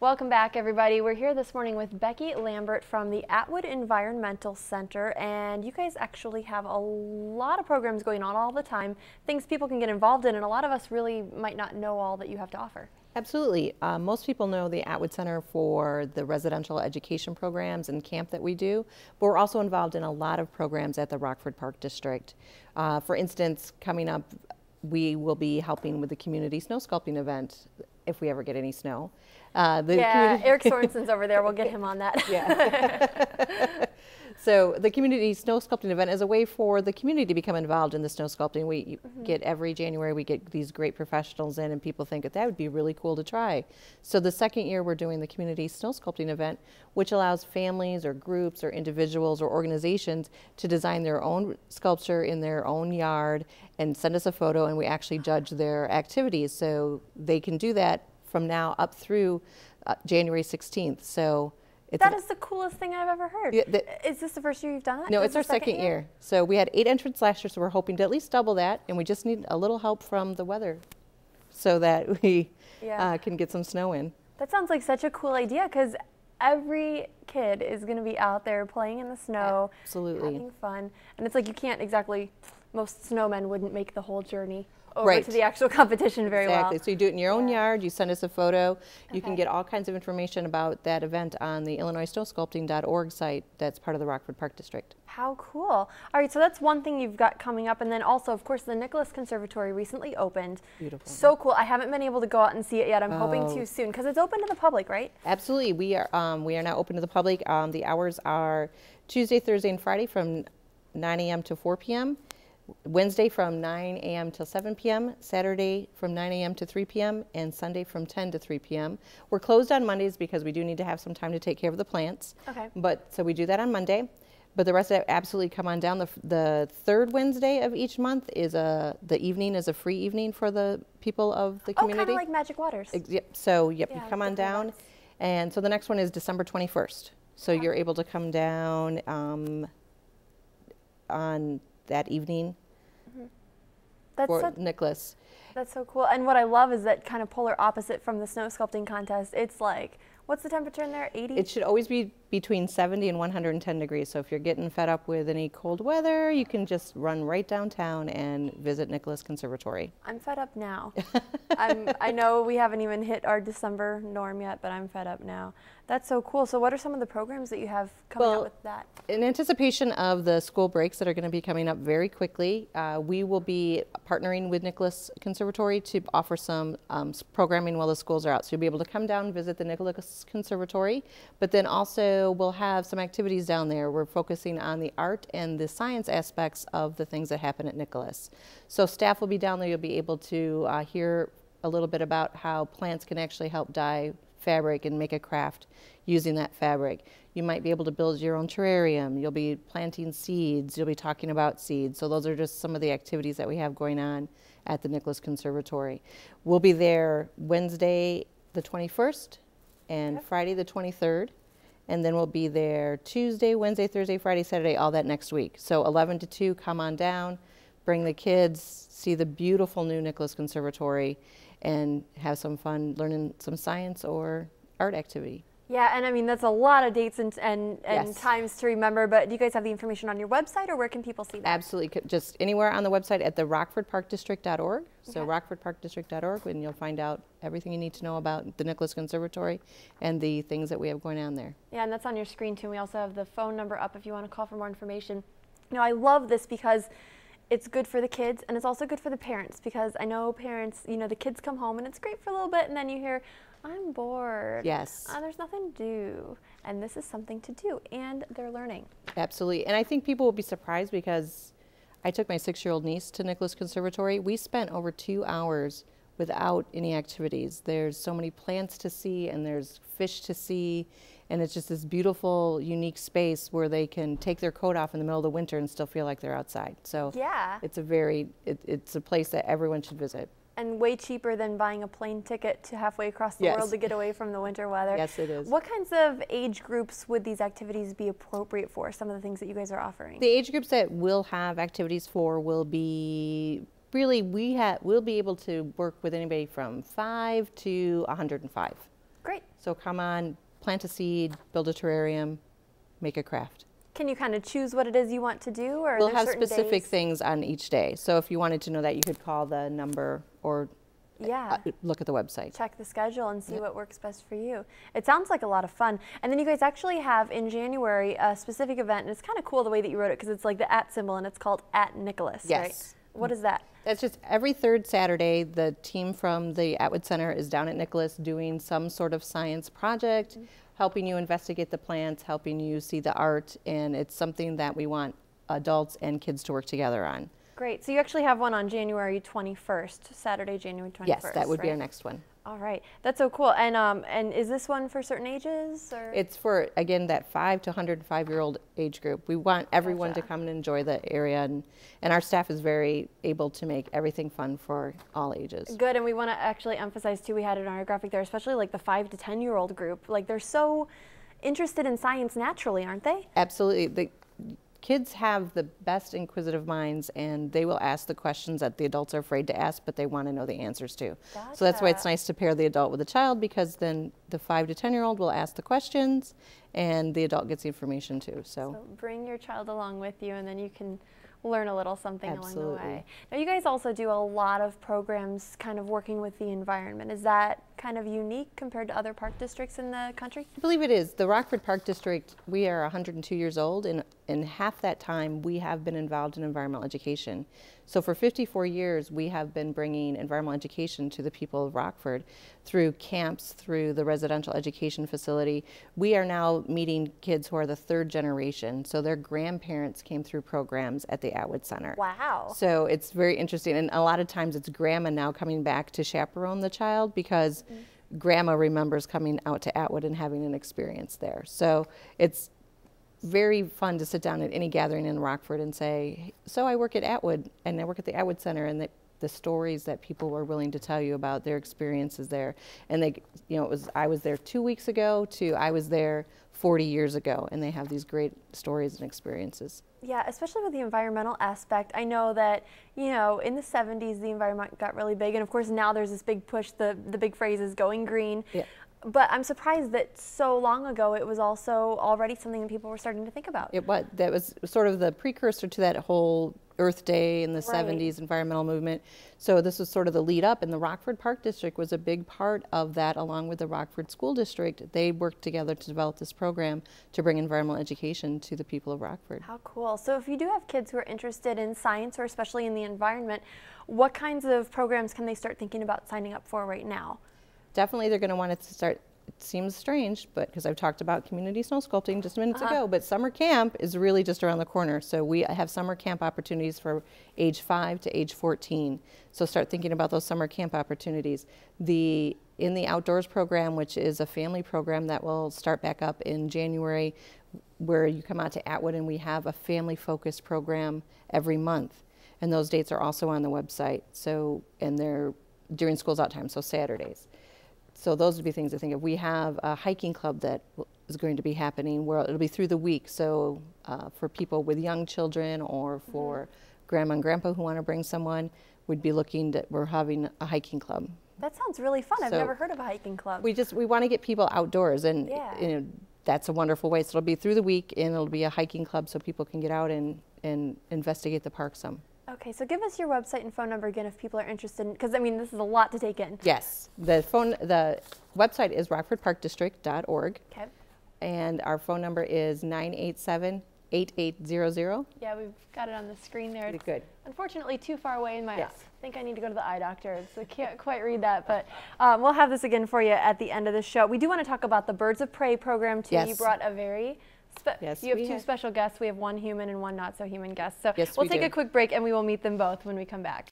Welcome back, everybody. We're here this morning with Becky Lambert from the Atwood Environmental Center, and you guys actually have a lot of programs going on all the time, things people can get involved in, and a lot of us really might not know all that you have to offer. Absolutely. Most people know the Atwood Center for the residential education programs and camp that we do, but we're also involved in a lot of programs at the Rockford Park District. For instance, coming up, we will be helping with the community snow sculpting event if we ever get any snow. Eric Sorensen's over there. We'll get him on that. Yeah. So the community snow sculpting event is a way for the community to become involved in the snow sculpting. We get every January, we get these great professionals in, and people think that would be really cool to try. So the second year we're doing the community snow sculpting event, which allows families or groups or individuals or organizations to design their own sculpture in their own yard and send us a photo, and we actually judge their activities. So they can do that from now up through January 16th. So that is the coolest thing I've ever heard. Yeah, is this the first year you've done that? No, it's our second year. So we had 8 entrants last year, so we're hoping to at least double that, and we just need a little help from the weather so that we can get some snow in. That sounds like such a cool idea, because every kid is going to be out there playing in the snow, having fun, and it's like you can't exactly, most snowmen wouldn't make the whole journey over to the actual competition very well. Exactly. So you do it in your own yard, you send us a photo. You can get all kinds of information about that event on the IllinoisSnowSculpting.org site that's part of the Rockford Park District. How cool. All right, so that's one thing you've got coming up, and then also, of course, the Nicholas Conservatory recently opened. Beautiful. So cool. I haven't been able to go out and see it yet. I'm hoping to soon, because it's open to the public, right? Absolutely. We are now open to the public. The hours are Tuesday, Thursday, and Friday from 9 a.m. to 4 p.m., Wednesday from 9 a.m. till 7 p.m., Saturday from 9 a.m. to 3 p.m., and Sunday from 10 to 3 p.m. We're closed on Mondays because we do need to have some time to take care of the plants. Okay. So we do that on Monday. But the rest of it, absolutely come on down. The third Wednesday of each month is the evening is a free evening for the people of the community. Oh, kind of like Magic Waters. Yep. So you come on down. Events. And so the next one is December 21st. So you're able to come down on that evening for Nicholas. That's so cool. And what I love is that kind of polar opposite from the snow sculpting contest. It's like, what's the temperature in there, 80? It should always be between 70 and 110 degrees. So if you're getting fed up with any cold weather, you can just run right downtown and visit Nicholas Conservatory. I'm fed up now. I know we haven't even hit our December norm yet, but I'm fed up now. That's so cool. So what are some of the programs that you have coming up with that? In anticipation of the school breaks that are going to be coming up very quickly, we will be partnering with Nicholas Conservatory to offer some programming while the schools are out. So you'll be able to come down and visit the Nicholas Conservatory, but then also we'll have some activities down there. We're focusing on the art and the science aspects of the things that happen at Nicholas. So staff will be down there. You'll be able to hear a little bit about how plants can actually help dye fabric and make a craft using that fabric. You might be able to build your own terrarium. You'll be planting seeds. You'll be talking about seeds. So those are just some of the activities that we have going on at the Nicholas Conservatory. We'll be there Wednesday the 21st and Friday the 23rd. And then we'll be there Tuesday, Wednesday, Thursday, Friday, Saturday, all that next week. So 11 to 2, come on down, bring the kids, see the beautiful new Nicholas Conservatory, and have some fun learning some science or art activity. Yeah, and I mean, that's a lot of dates and times to remember, but do you guys have the information on your website, or where can people see that? Absolutely, just anywhere on the website at the rockfordparkdistrict.org. So rockfordparkdistrict.org, and you'll find out everything you need to know about the Nicholas Conservatory and the things that we have going on there. Yeah, and that's on your screen too. We also have the phone number up if you want to call for more information. You know, I love this because it's good for the kids, and it's also good for the parents, because I know parents, you know, the kids come home and it's great for a little bit, and then you hear, I'm bored. Yes. There's nothing to do. And this is something to do, and they're learning. Absolutely. And I think people will be surprised, because I took my 6-year-old niece to Nicholas Conservatory. We spent over 2 hours without any activities. There's so many plants to see, and there's fish to see, and it's just this beautiful, unique space where they can take their coat off in the middle of the winter and still feel like they're outside. So it's a place that everyone should visit. And way cheaper than buying a plane ticket to halfway across the world to get away from the winter weather. Yes, it is. What kinds of age groups would these activities be appropriate for, some of the things that you guys are offering? The age groups that we'll have activities for will be, really, we'll be able to work with anybody from 5 to 105. Great. So come on, plant a seed, build a terrarium, make a craft. Can you kind of choose what it is you want to do, or We'll are there have certain specific days? things on each day. So if you wanted to know that, you could call the number or Yeah. look at the website. Check the schedule and see what works best for you. It sounds like a lot of fun. And then you guys actually have in January a specific event, and it's kind of cool the way that you wrote it because it's like the @ symbol and it's called @Nicholas, Yes. right? What is that? That's just every third Saturday, the team from the Atwood Center is down at Nicholas doing some sort of science project, helping you investigate the plants, helping you see the art, and it's something that we want adults and kids to work together on. Great. So you actually have one on January 21st, Saturday, January 21st. Yes, that would be right? our next one. All right. That's so cool. And is this one for certain ages? Or? It's for, again, that 5 to 105-year-old age group. We want everyone to Gotcha. come and enjoy the area, and our staff is very able to make everything fun for all ages. Good, and we want to actually emphasize too, we had it on our graphic there, especially like the 5 to 10-year-old group. Like they're so interested in science naturally, aren't they? Absolutely. The kids have the best inquisitive minds, and they will ask the questions that the adults are afraid to ask, but they want to know the answers to. So that's why it's Gotcha. nice to pair the adult with the child, because then the 5 to 10-year-old will ask the questions, and the adult gets the information too. So bring your child along with you, and then you can learn a little something along the Absolutely. way. Now you guys also do a lot of programs kind of working with the environment. Is that kind of unique compared to other park districts in the country? I believe it is. The Rockford Park District, we are 102 years old, and in half that time we have been involved in environmental education. So for 54 years we have been bringing environmental education to the people of Rockford through camps, through the residential education facility. We are now meeting kids who are the third generation, so their grandparents came through programs at the Atwood Center. Wow. So it's very interesting, and a lot of times it's grandma now coming back to chaperone the child because grandma remembers coming out to Atwood and having an experience there. So it's very fun to sit down at any gathering in Rockford and say, so I work at Atwood, and I work at the Atwood Center, and the stories that people were willing to tell you about their experiences there. And they, you know, I was there 2 weeks ago to I was there 40 years ago, and they have these great stories and experiences. Yeah, especially with the environmental aspect. I know that, you know, in the 70s, the environment got really big. And of course, now there's this big push, the big phrase is going green. Yeah. But I'm surprised that so long ago, it was also already something that people were starting to think about. That was sort of the precursor to that whole Earth Day in the Right. 70s environmental movement. So this was sort of the lead up, and the Rockford Park District was a big part of that, along with the Rockford School District. They worked together to develop this program to bring environmental education to the people of Rockford. How cool. So if you do have kids who are interested in science or especially in the environment, what kinds of programs can they start thinking about signing up for right now? Definitely they're going to want to start. It seems strange, but because I've talked about community snow sculpting just minutes ago, but summer camp is really just around the corner. So we have summer camp opportunities for age 5 to age 14. So start thinking about those summer camp opportunities. In the outdoors program, which is a family program that will start back up in January, where you come out to Atwood and we have a family focused program every month. And those dates are also on the website. So, and they're during school's out time, so Saturdays. So those would be things I think of. We have a hiking club that is going to be happening where it'll be through the week. So for people with young children or for grandma and grandpa who want to bring someone, we'd be we're having a hiking club. That sounds really fun. I've So never heard of a hiking club. We want to get people outdoors, and Yeah. you know, that's a wonderful way. So it'll be through the week, and it'll be a hiking club so people can get out and investigate the park some. Okay, so give us your website and phone number again if people are interested, because I mean, this is a lot to take in. Yes, the website is rockfordparkdistrict.org. Okay. And our phone number is 987-8800. Yeah, we've got it on the screen there. Pretty good. Unfortunately, too far away in my Yes. I think I need to go to the eye doctor, so I can't quite read that. But we'll have this again for you at the end of the show. We do want to talk about the Birds of Prey program, too. Yes. You brought a very Yes, you have we two have. special guests. We have one human and one not so human guest. So Yes, we'll we take do. a quick break, and we will meet them both when we come back.